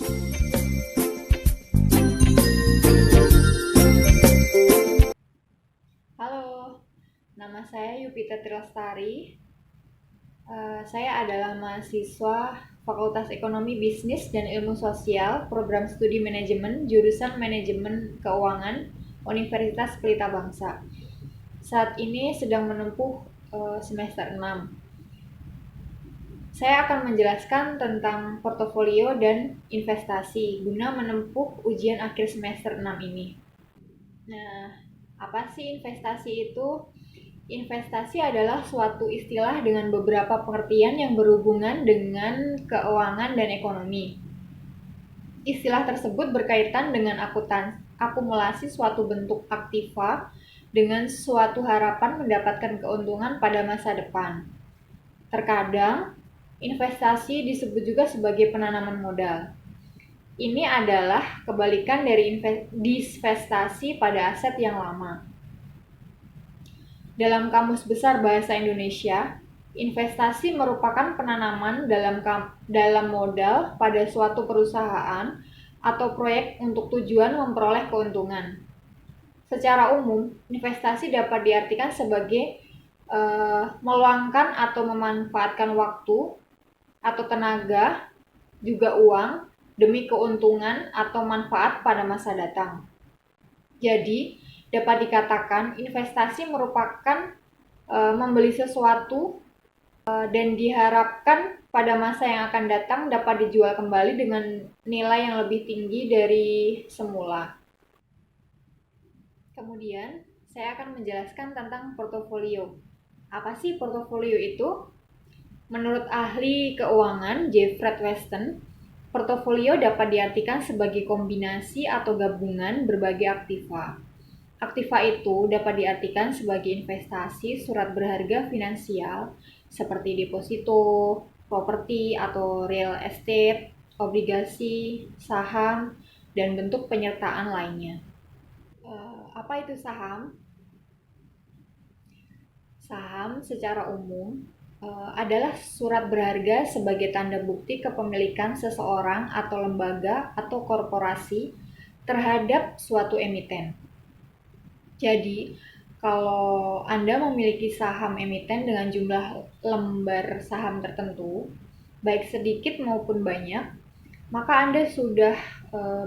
Halo, nama saya Yupita Trilastari. Saya adalah mahasiswa Fakultas Ekonomi Bisnis dan Ilmu Sosial, Program Studi Manajemen, jurusan Manajemen Keuangan, Universitas Pelita Bangsa. Saat ini sedang menempuh semester 6. Saya akan menjelaskan tentang portofolio dan investasi guna menempuh ujian akhir semester 6 ini. Nah, apa sih investasi itu? Investasi adalah suatu istilah dengan beberapa pengertian yang berhubungan dengan keuangan dan ekonomi. Istilah tersebut berkaitan dengan akumulasi suatu bentuk aktiva dengan suatu harapan mendapatkan keuntungan pada masa depan. Terkadang, investasi disebut juga sebagai penanaman modal. Ini adalah kebalikan dari divestasi pada aset yang lama. Dalam Kamus Besar Bahasa Indonesia, investasi merupakan penanaman dalam modal pada suatu perusahaan atau proyek untuk tujuan memperoleh keuntungan. Secara umum, investasi dapat diartikan sebagai meluangkan atau memanfaatkan waktu atau tenaga, juga uang, demi keuntungan atau manfaat pada masa datang. Jadi, dapat dikatakan investasi merupakan membeli sesuatu dan diharapkan pada masa yang akan datang dapat dijual kembali dengan nilai yang lebih tinggi dari semula. Kemudian, saya akan menjelaskan tentang portofolio. Apa sih portofolio itu? Menurut ahli keuangan Jeffrey Weston, portofolio dapat diartikan sebagai kombinasi atau gabungan berbagai aktiva. Aktiva itu dapat diartikan sebagai investasi surat berharga finansial seperti deposito, properti atau real estate, obligasi, saham, dan bentuk penyertaan lainnya. Apa itu saham? Saham secara umum adalah surat berharga sebagai tanda bukti kepemilikan seseorang atau lembaga atau korporasi terhadap suatu emiten. Jadi, kalau Anda memiliki saham emiten dengan jumlah lembar saham tertentu, baik sedikit maupun banyak, maka Anda sudah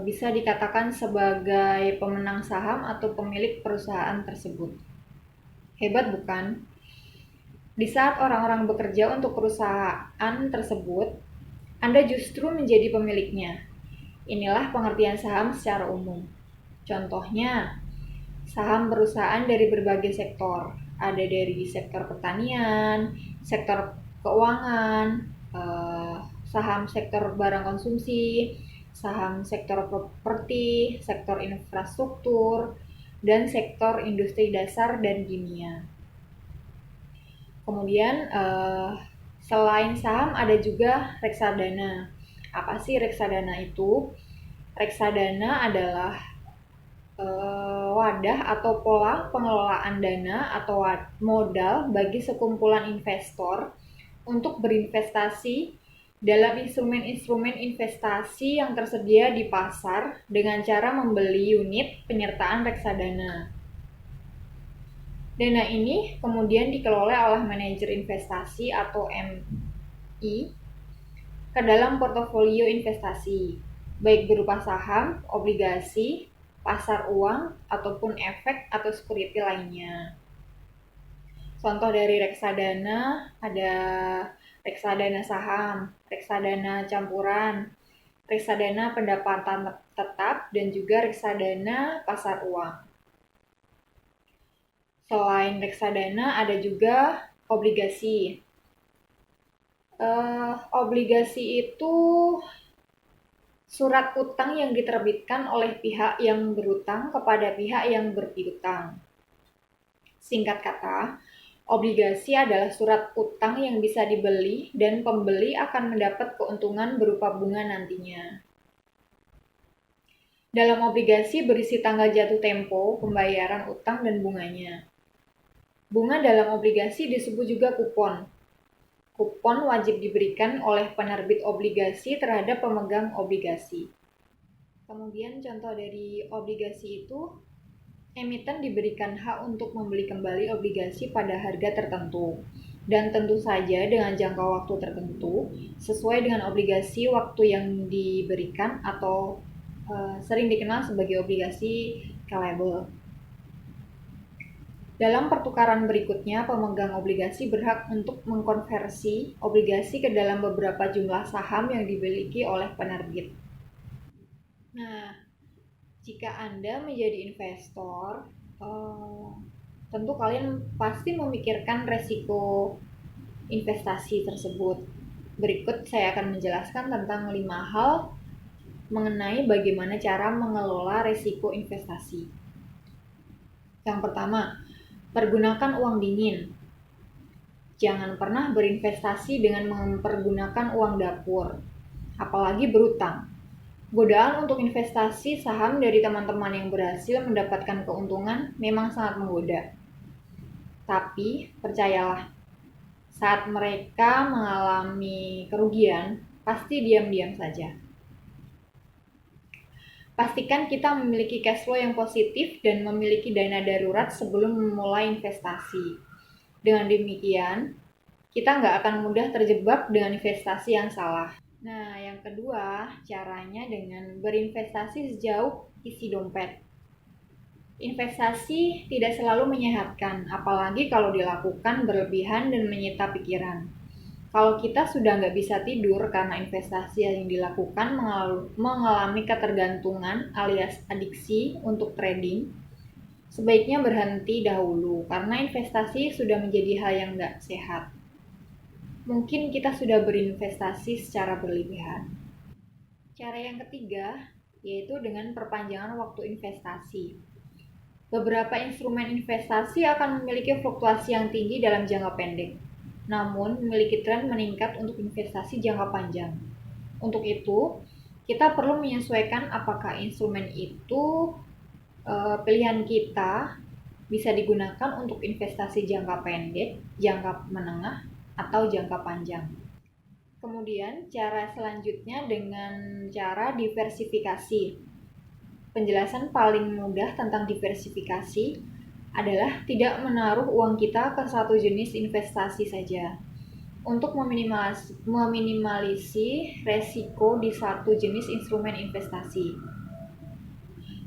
bisa dikatakan sebagai pemenang saham atau pemilik perusahaan tersebut. Hebat bukan? Di saat orang-orang bekerja untuk perusahaan tersebut, Anda justru menjadi pemiliknya. Inilah pengertian saham secara umum. Contohnya, saham perusahaan dari berbagai sektor. Ada dari sektor pertanian, sektor keuangan, saham sektor barang konsumsi, saham sektor properti, sektor infrastruktur, dan sektor industri dasar dan kimia. Kemudian selain saham ada juga reksadana. Apa sih reksadana itu? Reksadana adalah wadah atau pola pengelolaan dana atau modal bagi sekumpulan investor untuk berinvestasi dalam instrumen-instrumen investasi yang tersedia di pasar dengan cara membeli unit penyertaan reksadana. Dana ini kemudian dikelola oleh manajer investasi atau MI ke dalam portofolio investasi, baik berupa saham, obligasi, pasar uang, ataupun efek atau security lainnya. Contoh dari reksadana ada reksadana saham, reksadana campuran, reksadana pendapatan tetap, dan juga reksadana pasar uang. Selain reksadana ada juga obligasi. Obligasi itu surat utang yang diterbitkan oleh pihak yang berutang kepada pihak yang berpiutang. Singkat kata, obligasi adalah surat utang yang bisa dibeli dan pembeli akan mendapat keuntungan berupa bunga nantinya. Dalam obligasi berisi tanggal jatuh tempo, pembayaran utang, dan bunganya. Bunga dalam obligasi disebut juga kupon. kupon wajib diberikan oleh penerbit obligasi terhadap pemegang obligasi. Kemudian contoh dari obligasi itu, emiten diberikan hak untuk membeli kembali obligasi pada harga tertentu, dan tentu saja dengan jangka waktu tertentu sesuai dengan obligasi waktu yang diberikan atau sering dikenal sebagai obligasi callable. Dalam pertukaran berikutnya, pemegang obligasi berhak untuk mengkonversi obligasi ke dalam beberapa jumlah saham yang dimiliki oleh penerbit. Nah, jika Anda menjadi investor, tentu kalian pasti memikirkan resiko investasi tersebut. Berikut saya akan menjelaskan tentang 5 hal mengenai bagaimana cara mengelola resiko investasi. Yang pertama, pergunakan uang dingin. Jangan pernah berinvestasi dengan mempergunakan uang dapur, apalagi berutang. Godaan untuk investasi saham dari teman-teman yang berhasil mendapatkan keuntungan memang sangat menggoda. Tapi, percayalah, saat mereka mengalami kerugian, pasti diam-diam saja. Pastikan kita memiliki cash flow yang positif dan memiliki dana darurat sebelum memulai investasi. Dengan demikian, kita nggak akan mudah terjebak dengan investasi yang salah. Nah, yang kedua, caranya dengan berinvestasi sejauh isi dompet. Investasi tidak selalu menyehatkan, apalagi kalau dilakukan berlebihan dan menyita pikiran. Kalau kita sudah nggak bisa tidur karena investasi yang dilakukan mengalami ketergantungan alias adiksi untuk trading, sebaiknya berhenti dahulu karena investasi sudah menjadi hal yang nggak sehat. Mungkin kita sudah berinvestasi secara berlebihan. Cara yang ketiga, yaitu dengan perpanjangan waktu investasi. Beberapa instrumen investasi akan memiliki fluktuasi yang tinggi dalam jangka pendek, namun memiliki tren meningkat untuk investasi jangka panjang. Untuk itu, kita perlu menyesuaikan apakah instrumen itu pilihan kita bisa digunakan untuk investasi jangka pendek, jangka menengah, atau jangka panjang. Kemudian cara selanjutnya dengan cara diversifikasi. Penjelasan paling mudah tentang diversifikasi adalah tidak menaruh uang kita ke satu jenis investasi saja. Untuk meminimalisi resiko di satu jenis instrumen investasi.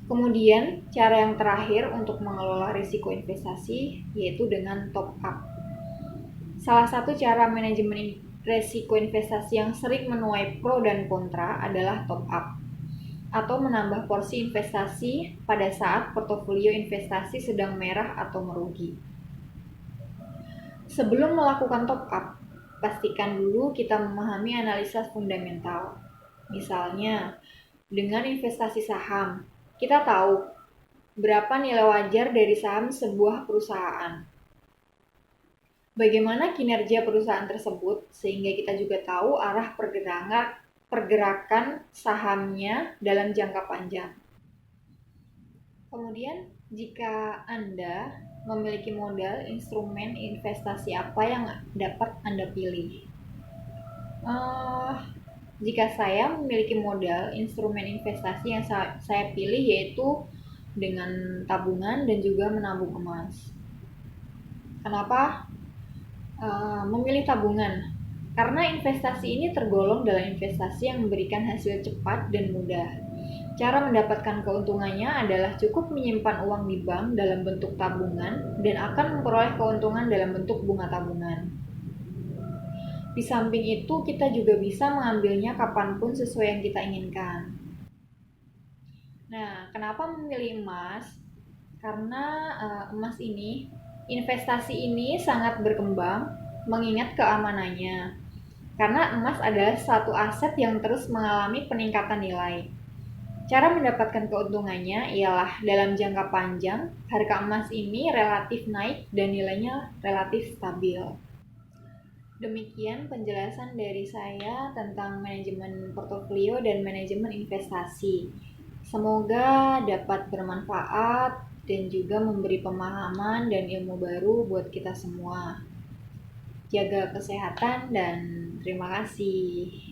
Kemudian cara yang terakhir untuk mengelola risiko investasi yaitu dengan top up. Salah satu cara manajemen risiko investasi yang sering menuai pro dan kontra adalah top up atau menambah porsi investasi pada saat portofolio investasi sedang merah atau merugi. Sebelum melakukan top up, pastikan dulu kita memahami analisa fundamental. Misalnya, dengan investasi saham, kita tahu berapa nilai wajar dari saham sebuah perusahaan. Bagaimana kinerja perusahaan tersebut sehingga kita juga tahu arah pergerakan sahamnya dalam jangka panjang. Kemudian, jika Anda memiliki modal, instrumen investasi apa yang dapat Anda pilih? Jika saya memiliki modal, instrumen investasi yang saya pilih yaitu dengan tabungan dan juga menabung emas. Kenapa memilih tabungan? Karena investasi ini tergolong dalam investasi yang memberikan hasil cepat dan mudah. Cara mendapatkan keuntungannya adalah cukup menyimpan uang di bank dalam bentuk tabungan dan akan memperoleh keuntungan dalam bentuk bunga tabungan. Di samping itu, kita juga bisa mengambilnya kapanpun sesuai yang kita inginkan. Nah, kenapa memilih emas? Karena emas ini, investasi ini sangat berkembang mengingat keamanannya. Karena emas adalah satu aset yang terus mengalami peningkatan nilai. Cara mendapatkan keuntungannya ialah dalam jangka panjang, harga emas ini relatif naik dan nilainya relatif stabil. Demikian penjelasan dari saya tentang manajemen portofolio dan manajemen investasi. Semoga dapat bermanfaat dan juga memberi pemahaman dan ilmu baru buat kita semua. Jaga kesehatan dan terima kasih.